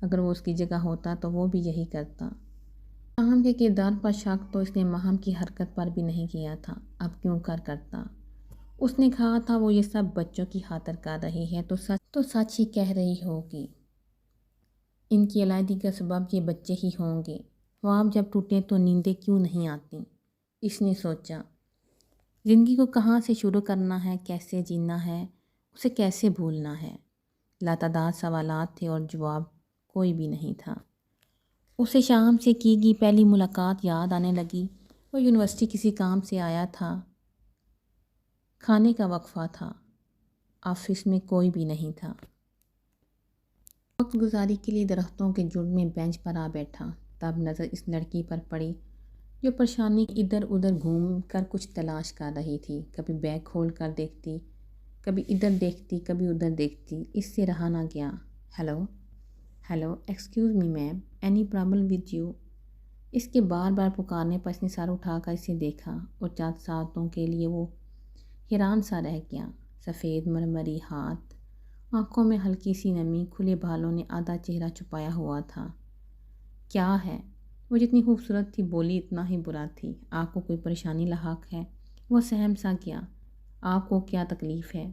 اگر وہ اس کی جگہ ہوتا تو وہ بھی یہی کرتا۔ ماہم کے کردار پر شک تو اس نے ماہم کی حرکت پر بھی نہیں کیا تھا، اب کیوں کرتا؟ اس نے کہا تھا وہ یہ سب بچوں کی خاطر کر رہی ہے تو سچ ہی کہہ رہی ہوگی۔ ان کی علیحدگی کا سبب یہ بچے ہی ہوں گے۔ خواب جب ٹوٹے تو نیندیں کیوں نہیں آتی؟ اس نے سوچا، زندگی کو کہاں سے شروع کرنا ہے، کیسے جینا ہے، اسے کیسے بھولنا ہے؟ لاتعداد سوالات تھے اور جواب کوئی بھی نہیں تھا۔ اسے شام سے کی گئی پہلی ملاقات یاد آنے لگی۔ وہ یونیورسٹی کسی کام سے آیا تھا، کھانے کا وقفہ تھا، آفس میں کوئی بھی نہیں تھا۔ وقت گزاری کے لیے درختوں کے جھنڈ میں بینچ پر آ بیٹھا، تب نظر اس لڑکی پر پڑی جو پریشانی ادھر ادھر گھوم کر کچھ تلاش کر رہی تھی۔ کبھی بیگ کھول کر دیکھتی، کبھی ادھر دیکھتی، کبھی ادھر دیکھتی۔ اس سے رہا نہ گیا۔ Hello hello excuse me ma'am, any problem with you? اس کے بار بار پکارنے پر اس نے سر اٹھا کر اسے دیکھا اور چند ساتوں کے لیے وہ حیران سا رہ گیا۔ سفید مرمری ہاتھ، آنکھوں میں ہلکی سی نمی، کھلے بالوں نے آدھا چہرہ چھپایا ہوا تھا۔ کیا ہے؟ وہ جتنی خوبصورت تھی بولی اتنا ہی برا تھی۔ آپ کو کوئی پریشانی لاحق ہے؟ وہ سہم سا گیا۔ آپ کو کیا تکلیف ہے؟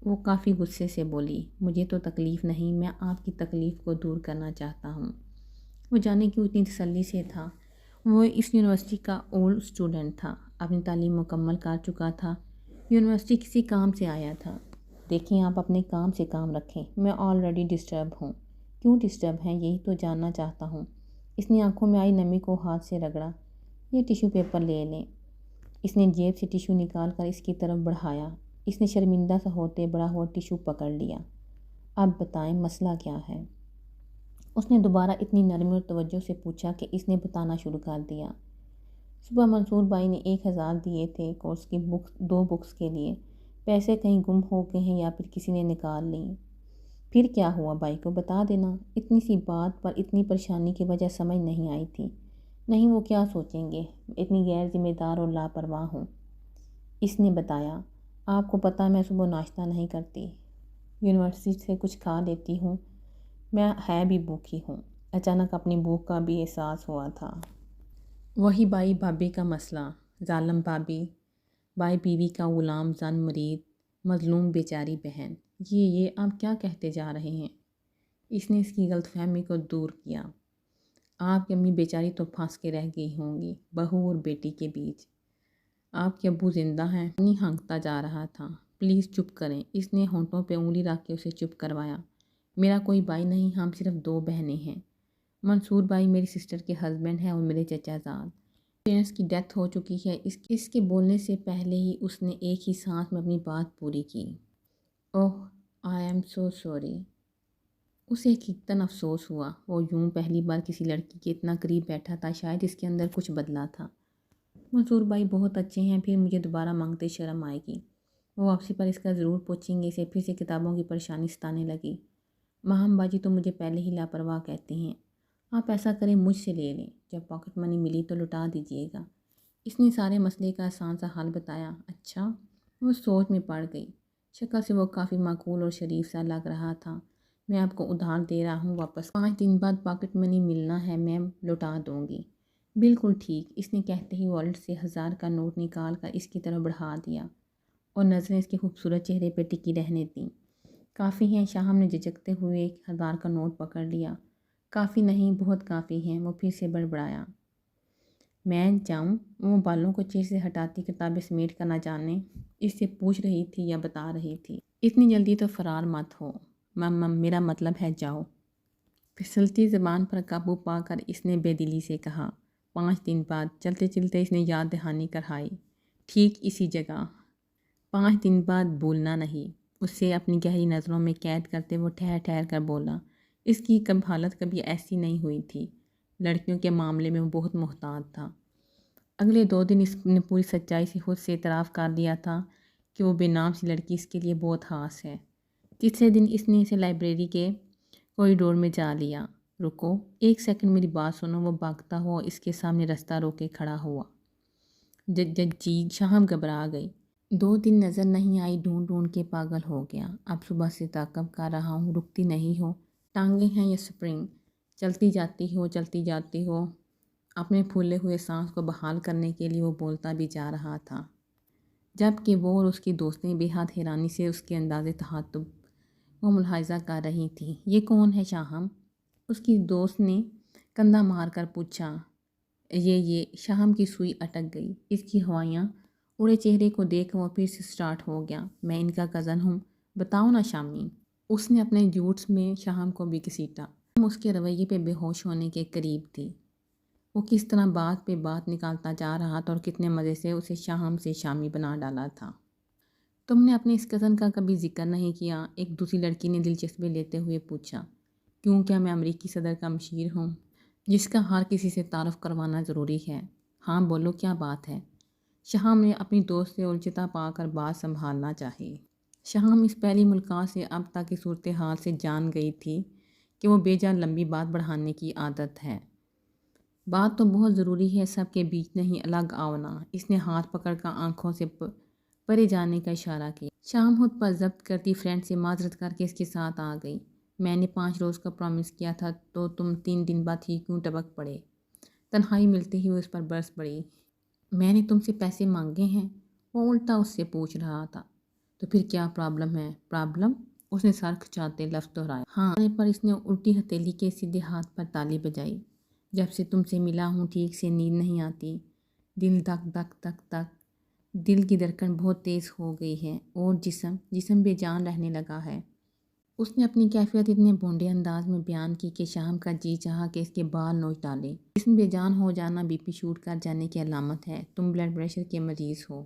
وہ کافی غصے سے بولی۔ مجھے تو تکلیف نہیں، میں آپ کی تکلیف کو دور کرنا چاہتا ہوں۔ وہ جانے کیوں اتنی تسلی سے تھا۔ وہ اس یونیورسٹی کا اولڈ اسٹوڈنٹ تھا، اپنی تعلیم مکمل کر چکا تھا، یونیورسٹی کسی کام سے آیا تھا۔ دیکھیں آپ اپنے کام سے کام رکھیں، میں آلریڈی ڈسٹرب ہوں۔ کیوں ڈسٹرب ہیں یہی تو جاننا چاہتا ہوں۔ اس نے آنکھوں میں آئی نمی کو ہاتھ سے رگڑا۔ یہ ٹیشو پیپر لے لیں۔ اس نے جیب سے ٹیشو نکال کر اس کی طرف بڑھایا۔ اس نے شرمندہ سا ہوتے بڑا ہوا ٹیشو پکڑ لیا۔ اب بتائیں مسئلہ کیا ہے؟ اس نے دوبارہ اتنی نرمی اور توجہ سے پوچھا کہ اس نے بتانا شروع کر دیا۔ صبح منصور بھائی نے 1000 دیے تھے کورس کی 2 بکس کے لیے۔ پیسے کہیں گم ہو گئے ہیں یا پھر کسی نے نکال لی۔ پھر کیا ہوا بھائی کو بتا دینا۔ اتنی سی بات پر اتنی پریشانی کی وجہ سمجھ نہیں آئی تھی۔ نہیں وہ کیا سوچیں گے، اتنی غیر ذمہ دار اور لاپرواہ ہوں۔ اس نے بتایا، آپ کو پتہ میں صبح ناشتہ نہیں کرتی، یونیورسٹی سے کچھ کھا لیتی ہوں، میں ہے بھی بھوکی ہوں۔ اچانک اپنی بھوک کا بھی احساس ہوا تھا۔ وہی بائی بھابھی کا مسئلہ، ظالم بھابھی، بائی بیوی کا غلام زن مرید، مظلوم بیچاری بہن۔ یہ آپ کیا کہتے جا رہے ہیں؟ اس نے اس کی غلط فہمی کو دور کیا۔ آپ کی امی بیچاری تو پھنس کے رہ گئی ہوں گی بہو اور بیٹی کے بیچ۔ آپ کے ابو زندہ ہیں؟ نہیں ہانکتا جا رہا تھا۔ پلیز چپ کریں۔ اس نے ہونٹوں پہ انگلی رکھ کے اسے چپ کروایا۔ میرا کوئی بھائی نہیں، ہم صرف 2 بہنیں ہیں۔ منصور بھائی میری سسٹر کے ہسبینڈ ہیں اور میرے چچا زاد۔ پیرنٹس کی ڈیتھ ہو چکی ہے۔ اس کے بولنے سے پہلے ہی اس نے ایک ہی سانس میں اپنی بات پوری کی۔ اوہ آئی ایم سو سوری۔ اسے حقیقتاً افسوس ہوا۔ وہ یوں پہلی بار کسی لڑکی کے اتنا قریب بیٹھا تھا، شاید اس کے اندر کچھ بدلا تھا۔ منصور بھائی بہت اچھے ہیں، پھر مجھے دوبارہ مانگتے شرم آئے گی۔ وہ واپسی پر اس کا ضرور پوچھیں گے۔ اسے پھر سے کتابوں کی پریشانی ستانے لگی۔ ماہم باجی تو مجھے پہلے ہی لاپرواہ کہتے ہیں۔ آپ ایسا کریں مجھ سے لے لیں، جب پاکٹ منی ملی تو لوٹا دیجیے گا۔ اس نے سارے مسئلے کا آسان سا حل بتایا۔ اچھا؟ وہ سوچ میں پڑ گئی۔ شکل سے وہ کافی معقول اور شریف سا لگ رہا تھا۔ میں آپ کو ادھار دے رہا ہوں، واپس 5 دن بعد پاکٹ منی ملنا ہے، میں لوٹا دوں گی۔ بالکل ٹھیک، اس نے کہتے ہی والٹ سے 1000 کا نوٹ نکال کر اس کی طرف بڑھا دیا اور نظریں اس کے خوبصورت چہرے پہ ٹکی رہنے دیں۔ کافی ہیں؟ شاہم نے جھجکتے ہوئے 1000 کا نوٹ پکڑ لیا۔ کافی نہیں، بہت کافی ہیں، وہ پھر سے بڑبڑایا۔ میں جاؤں؟ وہ بالوں کو چہرے سے ہٹاتی کتابیں سمیٹ کر نہ جانے اس سے پوچھ رہی تھی یا بتا رہی تھی۔ اتنی جلدی تو فرار مت ہو مم، میرا مطلب ہے جاؤ۔ پھسلتی زبان پر قابو پا کر اس نے بے دلی سے کہا۔ 5 دن بعد۔ چلتے چلتے اس نے یاد دہانی کرائی۔ ٹھیک اسی جگہ۔ 5 دن بعد بھولنا نہیں۔ اس سے اپنی گہری نظروں میں قید کرتے وہ ٹھہر ٹھہر کر بولا۔ اس کی حالت کبھی ایسی نہیں ہوئی تھی۔ لڑکیوں کے معاملے میں وہ بہت محتاط تھا۔ اگلے 2 دن اس نے پوری سچائی سے خود سے اعتراف کر لیا تھا کہ وہ بے نام سی لڑکی اس کے لیے بہت خاص ہے۔ تیسرے دن اس نے اسے لائبریری کے کوریڈور میں جا لیا۔ رکو 1 سیکنڈ میری بات سنو۔ وہ بھاگتا ہوا اس کے سامنے رستہ روکے کھڑا ہوا۔ جی شاہم گھبرا گئی۔ 2 دن نظر نہیں آئی، ڈھونڈ ڈھونڈ کے پاگل ہو گیا۔ اب صبح سے تعاقب کر رہا ہوں، رکتی نہیں ہو۔ ٹانگیں ہیں یا سپرنگ؟ چلتی جاتی ہو۔ اپنے پھولے ہوئے سانس کو بحال کرنے کے لیے وہ بولتا بھی جا رہا تھا، جبکہ وہ اور اس کی دوستیں بے حد حیرانی سے اس کے انداز تخاطب وہ ملاحظہ کر رہی تھیں۔ یہ کون ہے شاہم؟ اس کی دوست نے کندھا مار کر پوچھا۔ یہ شاہم کی سوئی اٹک گئی۔ اس کی ہوائیاں اڑے چہرے کو دیکھ وہ پھر سے سٹارٹ ہو گیا۔ میں ان کا کزن ہوں، بتاؤ نا شامی۔ اس نے اپنے جوٹس میں شاہم کو بھی گھسیٹا۔ ہم اس کے رویے پہ بے ہوش ہونے کے قریب تھی۔ وہ کس طرح بات پہ بات نکالتا جا رہا تھا اور کتنے مزے سے اسے شام سے شامی بنا ڈالا تھا۔ تم نے اپنے اس کزن کا کبھی ذکر نہیں کیا؟ ایک دوسری لڑکی نے دلچسپی لیتے ہوئے پوچھا۔ کیوں، کیا میں امریکی صدر کا مشیر ہوں جس کا ہر کسی سے تعارف کروانا ضروری ہے؟ ہاں بولو، کیا بات ہے؟ شہام نے اپنی دوست سے الجھتا پا کر بات سنبھالنا چاہی۔ شہام اس پہلی ملاقات سے اب تک کی صورتحال سے جان گئی تھی کہ وہ بے جان لمبی بات بڑھانے کی عادت ہے۔ بات تو بہت ضروری ہے، سب کے بیچ نہیں، الگ آؤ نا۔ اس نے ہاتھ پکڑ کر آنکھوں سے پرے جانے کا اشارہ کیا۔ شام خود پر ضبط کرتی فرینڈ سے معذرت کر کے اس کے ساتھ آ گئی۔ میں نے 5 روز کا پرومس کیا تھا تو تم 3 دن بعد ہی کیوں ٹپک پڑے؟ تنہائی ملتے ہی وہ اس پر برس پڑی۔ میں نے تم سے پیسے مانگے ہیں؟ وہ الٹا اس سے پوچھ رہا تھا۔ تو پھر کیا پرابلم ہے؟ پرابلم؟ اس نے سر کھچاتے لفظ دہرائے۔ ہاں پر اس نے الٹی ہتھیلی کے سیدھے ہاتھ پر تالی بجائی۔ جب سے تم سے ملا ہوں ٹھیک سے نیند نہیں آتی، دل دک دک دک دک، دل کی دھڑکن بہت تیز ہو گئی ہے اور جسم بے جان رہنے لگا ہے۔ اس نے اپنی کیفیت اتنے بونڈے انداز میں بیان کی کہ شام کا جی چاہا کہ اس کے بال نوچ ڈالے۔ جسم بے جان ہو جانا بی پی شوٹ کر جانے کی علامت ہے۔ تم بلڈ پریشر کے مریض ہو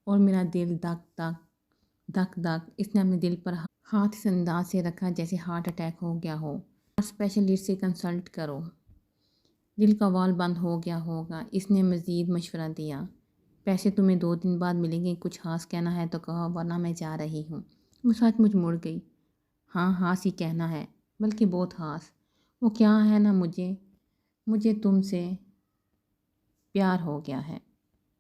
اور میرا دل دک دک دک دک۔ اس نے اپنے دل پر ہاتھ اس انداز سے رکھا جیسے ہارٹ اٹیک ہو گیا ہو۔ اور اسپیشلسٹ سے کنسلٹ کرو، دل کا وال بند ہو گیا ہوگا۔ اس نے مزید مشورہ دیا۔ پیسے تمہیں 2 دن بعد ملیں گے، کچھ خاص کہنا ہے تو کہو ورنہ میں جا رہی ہوں۔ وہ سچ مچ مڑ گئی۔ ہاں خاص ہی کہنا ہے، بلکہ بہت خاص۔ وہ کیا ہے نا، مجھے تم سے پیار ہو گیا ہے۔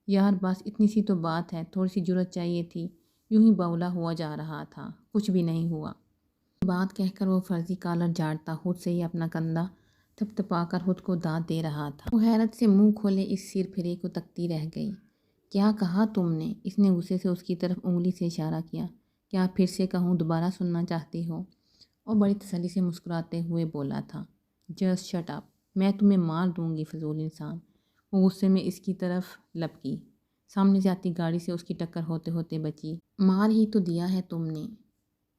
یار بس اتنی سی تو بات ہے، تھوڑی سی جرأت چاہیے تھی۔ یوں ہی بولا ہوا جا رہا تھا، کچھ بھی نہیں ہوا۔ بات کہہ کر وہ فرضی کالر جھاڑتا خود سے ہی اپنا کندھا تھپ تھپا کر خود کو دانت دے رہا تھا۔ وہ حیرت سے منہ کھولے اس سر پھرے کو تکتی رہ گئی۔ کیا کہا تم نے؟ اس نے غصے سے اس کی طرف انگلی سے اشارہ کیا۔ کیا پھر سے کہوں، دوبارہ سننا چاہتی ہو؟ اور بڑی تسلی سے مسکراتے ہوئے بولا تھا، جسٹ شٹ اپ، میں تمہیں مار دوں گی فضول انسان۔ وہ غصے میں اس کی طرف لپکی، سامنے سے آتی گاڑی سے اس کی ٹکر ہوتے ہوتے بچی۔ مار ہی تو دیا ہے تم نے،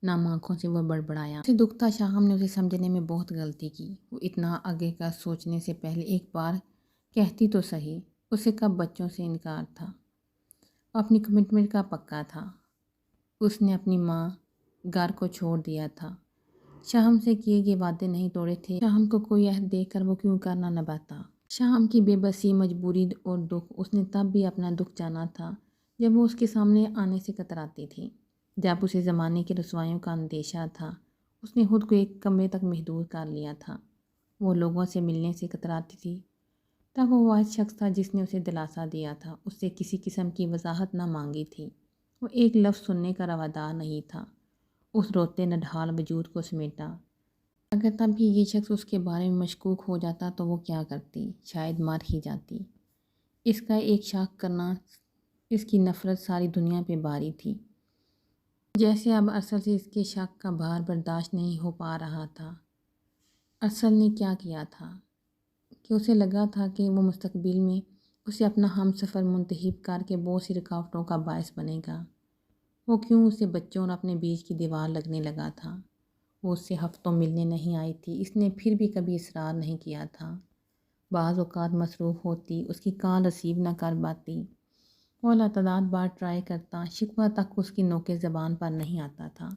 نام آنکھوں سے وہ بڑبڑایا۔ اسے دکھ تھا شاہم نے اسے سمجھنے میں بہت غلطی کی۔ وہ اتنا آگے کا سوچنے سے پہلے ایک بار کہتی تو صحیح، اسے کب بچوں سے انکار تھا، اپنی کمٹمنٹ کا پکا تھا۔ اس نے اپنی ماں گھر کو چھوڑ دیا تھا، شاہم سے کیے گئے وعدے نہیں توڑے تھے۔ شاہم کو کوئی عہد دے کر وہ کیوں کرنا نبھاتا؟ شاہم کی بے بسی، مجبوری اور دکھ اس نے تب بھی اپنا دکھ جانا تھا جب وہ اس کے سامنے آنے سے کتراتی تھی، جب اسے زمانے کی رسوائیوں کا اندیشہ تھا۔ اس نے خود کو ایک کمرے تک محدود کر لیا تھا۔ وہ لوگوں سے ملنے سے کتراتی تھی، تب وہ واحد شخص تھا جس نے اسے دلاسا دیا تھا، اس سے کسی قسم کی وضاحت نہ مانگی تھی، وہ ایک لفظ سننے کا روادار نہیں تھا۔ اس روتے نڈھال وجود کو سمیٹا۔ اگر تب بھی یہ شخص اس کے بارے میں مشکوک ہو جاتا تو وہ کیا کرتی؟ شاید مر ہی جاتی۔ اس کا ایک شاخ کرنا، اس کی نفرت ساری دنیا پہ باری تھی۔ جیسے اب ارسل سے اس کے شک کا بھار برداشت نہیں ہو پا رہا تھا۔ ارسل نے کیا کیا تھا کہ اسے لگا تھا کہ وہ مستقبل میں اسے اپنا ہم سفر منتخب کر کے بہت سی رکاوٹوں کا باعث بنے گا؟ وہ کیوں اسے بچوں اور اپنے بیچ کی دیوار لگنے لگا تھا؟ وہ اس سے ہفتوں ملنے نہیں آئی تھی، اس نے پھر بھی کبھی اصرار نہیں کیا تھا۔ بعض اوقات مصروف ہوتی، اس کی کال ریسیو نہ کر پاتی، وہ لاتعداد بار ٹرائی کرتا، شکوہ تک اس کی نوک زبان پر نہیں آتا تھا۔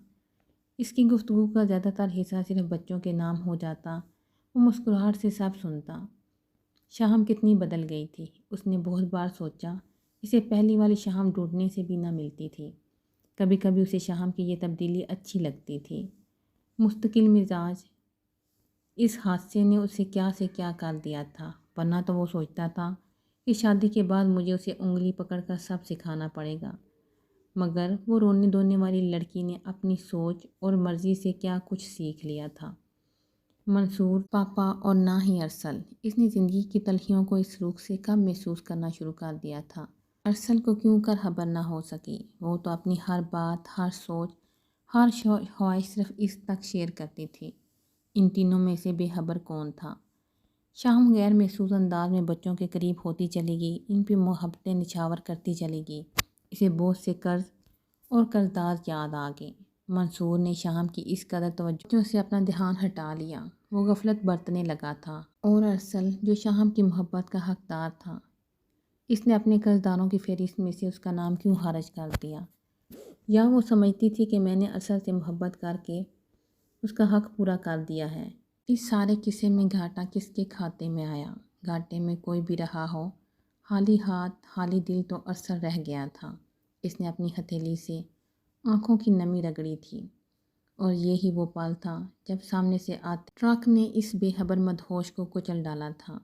اس کی گفتگو کا زیادہ تر حصہ صرف بچوں کے نام ہو جاتا، وہ مسکراہٹ سے سب سنتا۔ شام کتنی بدل گئی تھی، اس نے بہت بار سوچا۔ اسے پہلی والی شام ڈھونڈنے سے بھی نہ ملتی تھی۔ کبھی کبھی اسے شام کی یہ تبدیلی اچھی لگتی تھی۔ مستقل مزاج، اس حادثے نے اسے کیا سے کیا کر دیا تھا، ورنہ تو وہ سوچتا تھا کہ شادی کے بعد مجھے اسے انگلی پکڑ کر سب سکھانا پڑے گا، مگر وہ رونے دھونے والی لڑکی نے اپنی سوچ اور مرضی سے کیا کچھ سیکھ لیا تھا۔ منصور، پاپا اور نہ ہی ارسل، اس نے زندگی کی تلخیوں کو اس رخ سے کب محسوس کرنا شروع کر دیا تھا۔ ارسل کو کیوں کر خبر نہ ہو سکی؟ وہ تو اپنی ہر بات، ہر سوچ، ہر خواہش صرف اس تک شیئر کرتی تھی۔ ان تینوں میں سے بے خبر کون تھا؟ شام غیر محسوس انداز میں بچوں کے قریب ہوتی چلی گئی، ان پہ محبتیں نچھاور کرتی چلی گئی۔ اسے بہت سے قرض اور قرضدار یاد آ گئے، منصور نے شام کی اس قدر توجہ سے اپنا دھیان ہٹا لیا، وہ غفلت برتنے لگا تھا، اور ارسل جو شام کی محبت کا حقدار تھا، اس نے اپنے قرضداروں کی فہرست میں سے اس کا نام کیوں خارج کر دیا؟ یا وہ سمجھتی تھی کہ میں نے ارسل سے محبت کر کے اس کا حق پورا کر دیا ہے؟ اس سارے قصے میں گھاٹا کس کے کھاتے میں آیا؟ گھاٹے میں کوئی بھی رہا ہو، خالی ہاتھ خالی دل تو ارسل رہ گیا تھا۔ اس نے اپنی ہتھیلی سے آنکھوں کی نمی رگڑی تھی، اور یہی وہ پل تھا جب سامنے سے آتے ٹرک نے اس بے خبر مدہوش کو کچل ڈالا تھا۔